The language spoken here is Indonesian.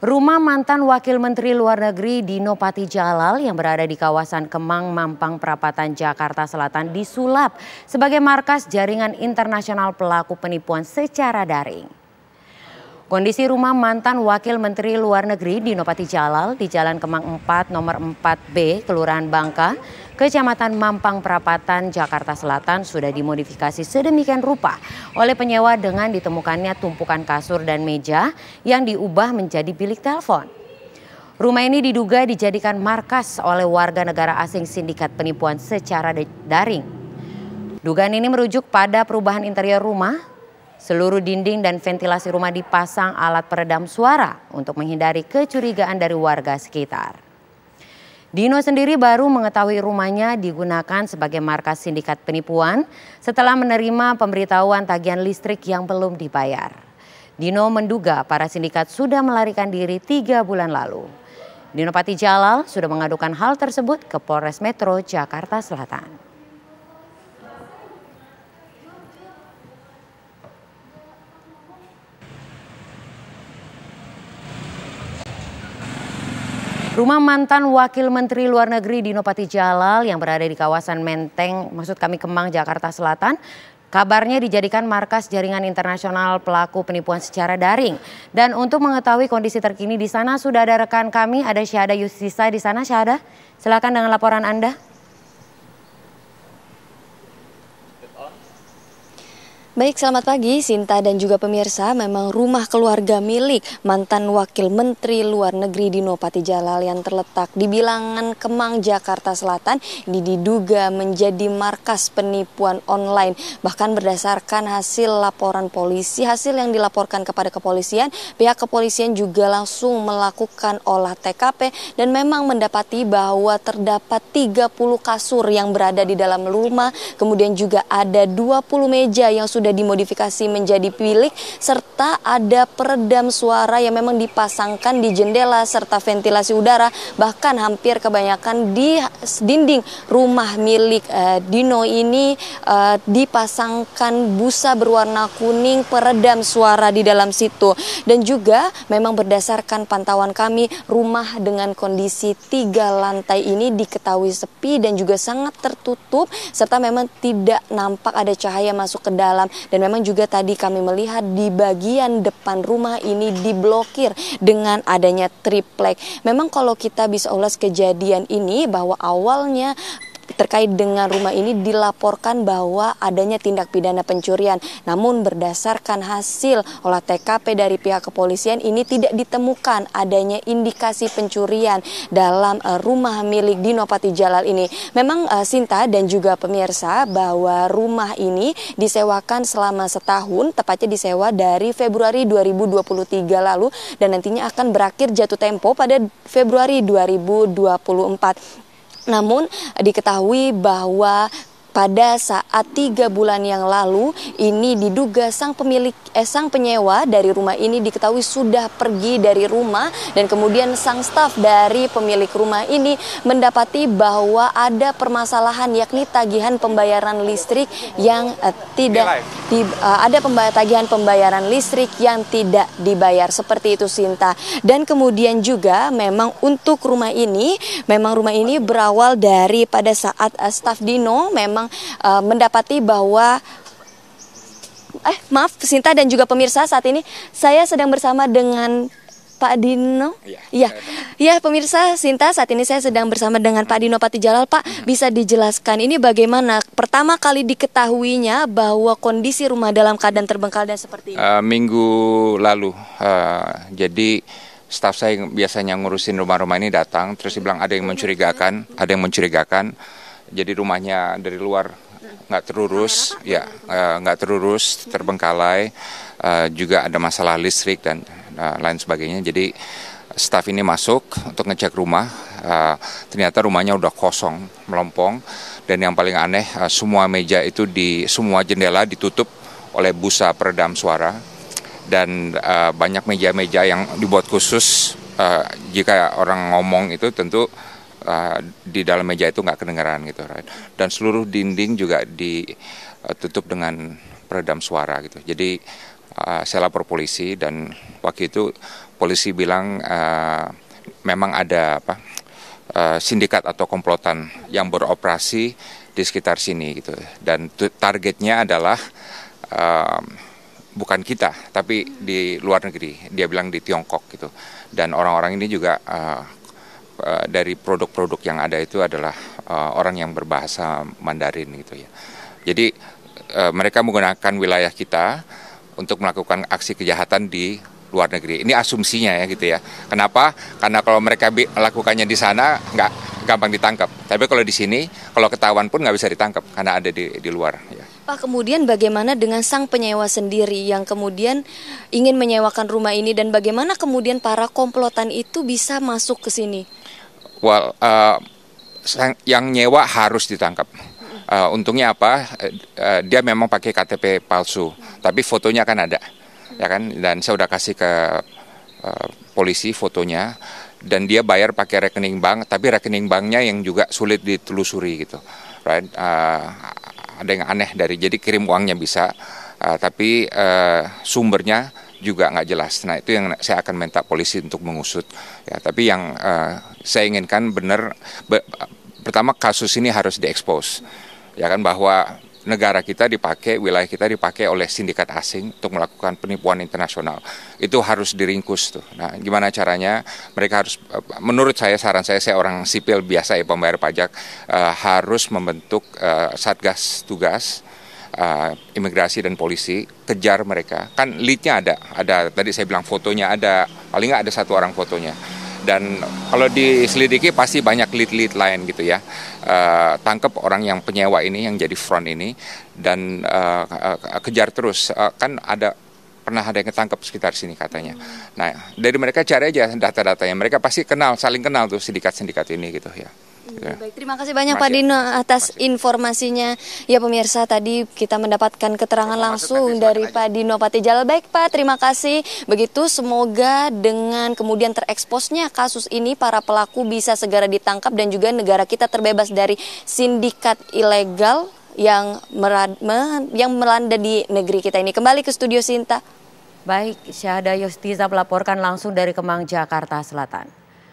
Rumah mantan Wakil Menteri Luar Negeri Dino Patijalal yang berada di kawasan Kemang, Mampang Perapatan, Jakarta Selatan disulap sebagai markas jaringan internasional pelaku penipuan secara daring. Kondisi rumah mantan Wakil Menteri Luar Negeri Dino Patijalal di Jalan Kemang 4 nomor 4B, Kelurahan Bangka, Kecamatan Mampang Perapatan, Jakarta Selatan sudah dimodifikasi sedemikian rupa oleh penyewa dengan ditemukannya tumpukan kasur dan meja yang diubah menjadi bilik telepon. Rumah ini diduga dijadikan markas oleh warga negara asing sindikat penipuan secara daring. Dugaan ini merujuk pada perubahan interior rumah. Seluruh dinding dan ventilasi rumah dipasang alat peredam suara untuk menghindari kecurigaan dari warga sekitar. Dino sendiri baru mengetahui rumahnya digunakan sebagai markas sindikat penipuan setelah menerima pemberitahuan tagihan listrik yang belum dibayar. Dino menduga para sindikat sudah melarikan diri 3 bulan lalu. Dino Patijalal sudah mengadukan hal tersebut ke Polres Metro Jakarta Selatan. Rumah mantan Wakil Menteri Luar Negeri Dino Patijalal yang berada di kawasan Menteng, Kemang, Jakarta Selatan, kabarnya dijadikan markas jaringan internasional pelaku penipuan secara daring. Dan untuk mengetahui kondisi terkini di sana sudah ada rekan kami, ada Syahada Yusisa di sana. Syahada, silakan dengan laporan Anda. Baik, selamat pagi Sinta dan juga pemirsa. Memang rumah keluarga milik mantan Wakil Menteri Luar Negeri Dino Patijalal yang terletak di Bilangan Kemang, Jakarta Selatan ini diduga menjadi markas penipuan online. Bahkan berdasarkan hasil laporan polisi, hasil yang dilaporkan kepada kepolisian, pihak kepolisian juga langsung melakukan olah TKP dan memang mendapati bahwa terdapat 30 kasur yang berada di dalam rumah, kemudian juga ada 20 meja yang sudah dimodifikasi menjadi bilik, serta ada peredam suara yang memang dipasangkan di jendela serta ventilasi udara. Bahkan hampir kebanyakan di dinding rumah milik Dino ini dipasangkan busa berwarna kuning peredam suara di dalam situ. Dan juga memang berdasarkan pantauan kami, rumah dengan kondisi 3 lantai ini diketahui sepi dan juga sangat tertutup, serta memang tidak nampak ada cahaya masuk ke dalam. Dan memang juga tadi kami melihat di bagian depan rumah ini diblokir dengan adanya triplek. Memang kalau kita bisa ulas kejadian ini, bahwa awalnya terkait dengan rumah ini dilaporkan bahwa adanya tindak pidana pencurian. Namun berdasarkan hasil olah TKP dari pihak kepolisian ini tidak ditemukan adanya indikasi pencurian dalam rumah milik Dino Patijalal ini. Memang Sinta dan juga pemirsa, bahwa rumah ini disewakan selama setahun, tepatnya disewa dari Februari 2023 lalu dan nantinya akan berakhir jatuh tempo pada Februari 2024. Namun diketahui bahwa pada saat 3 bulan yang lalu ini diduga sang penyewa dari rumah ini diketahui sudah pergi dari rumah, dan kemudian sang staf dari pemilik rumah ini mendapati bahwa ada permasalahan, yakni tagihan pembayaran listrik yang tagihan pembayaran listrik yang tidak dibayar, seperti itu Sinta. Dan kemudian juga memang untuk rumah ini berawal dari pada saat staf Dino memang mendapati bahwa maaf Sinta dan juga pemirsa, saat ini saya sedang bersama dengan Pak Dino. Iya pemirsa, Sinta, saat ini saya sedang bersama dengan Pak Dino Patijalal. Pak, bisa dijelaskan ini bagaimana pertama kali diketahuinya bahwa kondisi rumah dalam keadaan terbengkalai dan seperti ini? Minggu lalu, jadi staf saya yang biasanya ngurusin rumah-rumah ini datang, terus dibilang ada yang mencurigakan. Jadi rumahnya dari luar nggak terurus, terbengkalai, juga ada masalah listrik dan lain sebagainya. Jadi staf ini masuk untuk ngecek rumah, ternyata rumahnya udah kosong, melompong, dan yang paling aneh semua meja itu semua jendela ditutup oleh busa peredam suara, dan banyak meja-meja yang dibuat khusus jika orang ngomong itu tentu di dalam meja itu nggak kedengaran gitu, right? Dan seluruh dinding juga ditutup dengan peredam suara gitu. Jadi saya lapor polisi, dan waktu itu polisi bilang memang ada sindikat atau komplotan yang beroperasi di sekitar sini gitu. Dan targetnya adalah bukan kita, tapi di luar negeri. Dia bilang di Tiongkok gitu. Dan orang-orang ini juga dari produk-produk yang ada itu adalah orang yang berbahasa Mandarin gitu ya. Jadi mereka menggunakan wilayah kita untuk melakukan aksi kejahatan di luar negeri. Ini asumsinya ya gitu ya. Kenapa? Karena kalau mereka lakukannya di sana nggak gampang ditangkap. Tapi kalau di sini, kalau ketahuan pun nggak bisa ditangkap karena ada di luar. Ya. Pak, kemudian bagaimana dengan sang penyewa sendiri yang kemudian ingin menyewakan rumah ini dan bagaimana kemudian para komplotan itu bisa masuk ke sini? Well, yang nyewa harus ditangkap. Untungnya apa? Dia memang pakai KTP palsu, tapi fotonya kan ada. Ya kan, dan saya udah kasih ke polisi fotonya, dan dia bayar pakai rekening bank, tapi rekening banknya yang juga sulit ditelusuri gitu, right? Ada yang aneh jadi kirim uangnya bisa, tapi sumbernya juga nggak jelas. Nah itu yang saya akan minta polisi untuk mengusut. Ya, tapi yang saya inginkan benar, pertama kasus ini harus diekspos, ya kan, bahwa negara kita dipakai, wilayah kita dipakai oleh sindikat asing untuk melakukan penipuan internasional. Itu harus diringkus tuh. Nah, gimana caranya? Mereka harus, menurut saya, saran saya orang sipil biasa ya, pembayar pajak, harus membentuk satgas tugas imigrasi dan polisi, kejar mereka. Kan leadnya ada tadi saya bilang fotonya ada, paling nggak ada satu orang fotonya. Dan kalau diselidiki pasti banyak lead lain gitu ya. Tangkap orang yang penyewa ini, yang jadi front ini, dan kejar terus. Kan pernah ada yang ketangkap sekitar sini katanya. Nah, dari mereka cari aja data-datanya. Mereka pasti saling kenal tuh sindikat-sindikat ini gitu ya. Baik, terima kasih banyak Pak Dino atas informasinya. Ya pemirsa, tadi kita mendapatkan keterangan langsung dari Pak Dino Patijalal. Baik Pak, terima kasih. Begitu, semoga dengan kemudian tereksposnya kasus ini, para pelaku bisa segera ditangkap dan juga negara kita terbebas dari sindikat ilegal yang melanda di negeri kita ini. Kembali ke studio Sinta. Baik, Syahada Yostiza melaporkan langsung dari Kemang, Jakarta Selatan.